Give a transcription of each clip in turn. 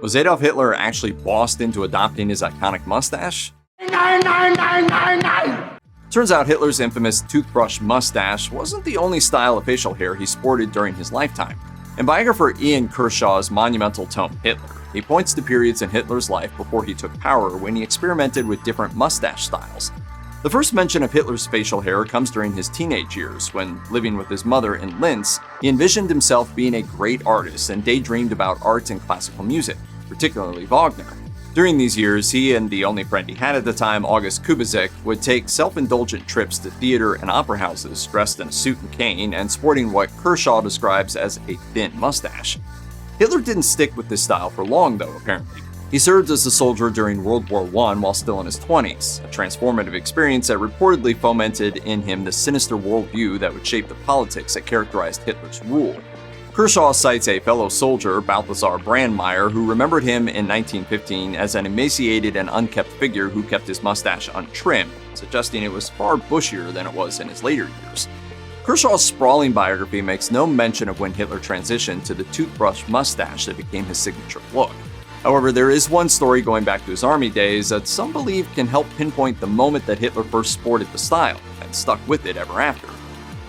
Was Adolf Hitler actually bossed into adopting his iconic mustache? Turns out Hitler's infamous toothbrush mustache wasn't the only style of facial hair he sported during his lifetime. In biographer Ian Kershaw's monumental tome Hitler, he points to periods in Hitler's life before he took power when he experimented with different mustache styles. The first mention of Hitler's facial hair comes during his teenage years, when, living with his mother in Linz, he envisioned himself being a great artist and daydreamed about art and classical music, particularly Wagner. During these years, he and the only friend he had at the time, August Kubizek, would take self-indulgent trips to theater and opera houses dressed in a suit and cane and sporting what Kershaw describes as a thin mustache. Hitler didn't stick with this style for long, though, apparently. He served as a soldier during World War I while still in his 20s, a transformative experience that reportedly fomented in him the sinister worldview that would shape the politics that characterized Hitler's rule. Kershaw cites a fellow soldier, Balthasar Brandmeier, who remembered him in 1915 as an emaciated and unkempt figure who kept his mustache untrimmed, suggesting it was far bushier than it was in his later years. Kershaw's sprawling biography makes no mention of when Hitler transitioned to the toothbrush mustache that became his signature look. However, there is one story going back to his army days that some believe can help pinpoint the moment that Hitler first sported the style, and stuck with it ever after.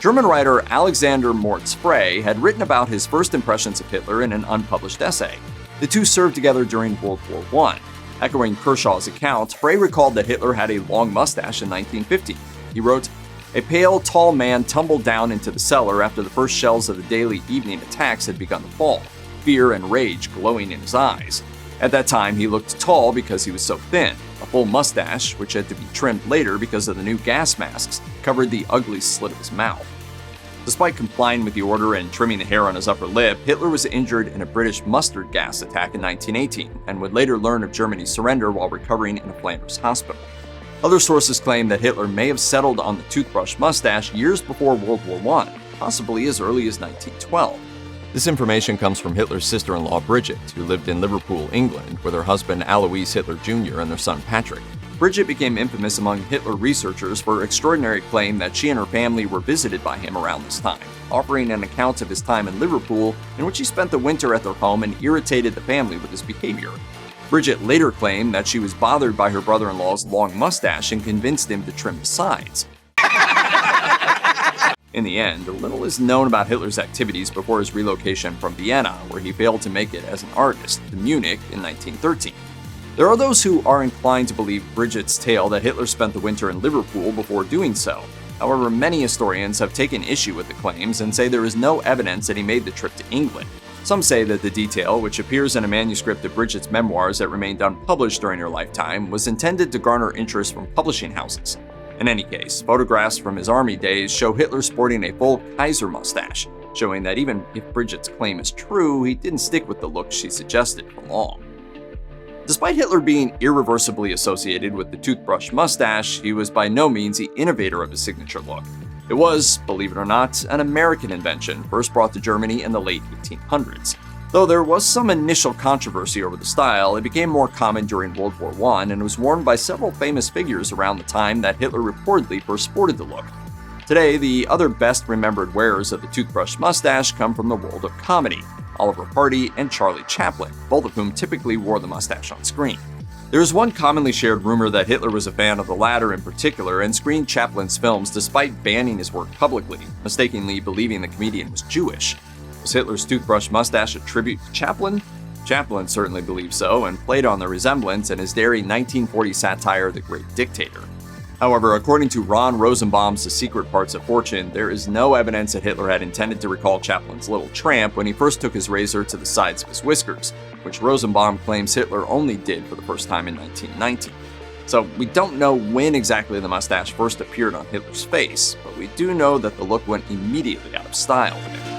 German writer Alexander Moritz Frey had written about his first impressions of Hitler in an unpublished essay. The two served together during World War I. Echoing Kershaw's account, Frey recalled that Hitler had a long mustache in 1915. He wrote, "A pale, tall man tumbled down into the cellar after the first shells of the daily evening attacks had begun to fall, fear and rage glowing in his eyes. At that time, he looked tall because he was so thin. A full mustache, which had to be trimmed later because of the new gas masks, covered the ugly slit of his mouth." Despite complying with the order and trimming the hair on his upper lip, Hitler was injured in a British mustard gas attack in 1918 and would later learn of Germany's surrender while recovering in a Flanders hospital. Other sources claim that Hitler may have settled on the toothbrush mustache years before World War I, possibly as early as 1912. This information comes from Hitler's sister-in-law Bridget, who lived in Liverpool, England, with her husband Alois Hitler Jr. and their son Patrick. Bridget became infamous among Hitler researchers for her extraordinary claim that she and her family were visited by him around this time, offering an account of his time in Liverpool in which he spent the winter at their home and irritated the family with his behavior. Bridget later claimed that she was bothered by her brother-in-law's long mustache and convinced him to trim the sides. In the end, little is known about Hitler's activities before his relocation from Vienna, where he failed to make it as an artist, to Munich in 1913. There are those who are inclined to believe Bridget's tale that Hitler spent the winter in Liverpool before doing so. However, many historians have taken issue with the claims and say there is no evidence that he made the trip to England. Some say that the detail, which appears in a manuscript of Bridget's memoirs that remained unpublished during her lifetime, was intended to garner interest from publishing houses. In any case, photographs from his army days show Hitler sporting a full Kaiser mustache, showing that even if Bridget's claim is true, he didn't stick with the look she suggested for long. Despite Hitler being irreversibly associated with the toothbrush mustache, he was by no means the innovator of his signature look. It was, believe it or not, an American invention, first brought to Germany in the late 1800s. Though there was some initial controversy over the style, it became more common during World War I and was worn by several famous figures around the time that Hitler reportedly first sported the look. Today, the other best-remembered wearers of the toothbrush mustache come from the world of comedy: Oliver Hardy and Charlie Chaplin, both of whom typically wore the mustache on screen. There is one commonly shared rumor that Hitler was a fan of the latter in particular and screened Chaplin's films despite banning his work publicly, mistakenly believing the comedian was Jewish. Was Hitler's toothbrush mustache a tribute to Chaplin? Chaplin certainly believed so and played on the resemblance in his daring 1940 satire The Great Dictator. However, according to Ron Rosenbaum's The Secret Parts of Fortune, there is no evidence that Hitler had intended to recall Chaplin's little tramp when he first took his razor to the sides of his whiskers, which Rosenbaum claims Hitler only did for the first time in 1919. So we don't know when exactly the mustache first appeared on Hitler's face, but we do know that the look went immediately out of style with him.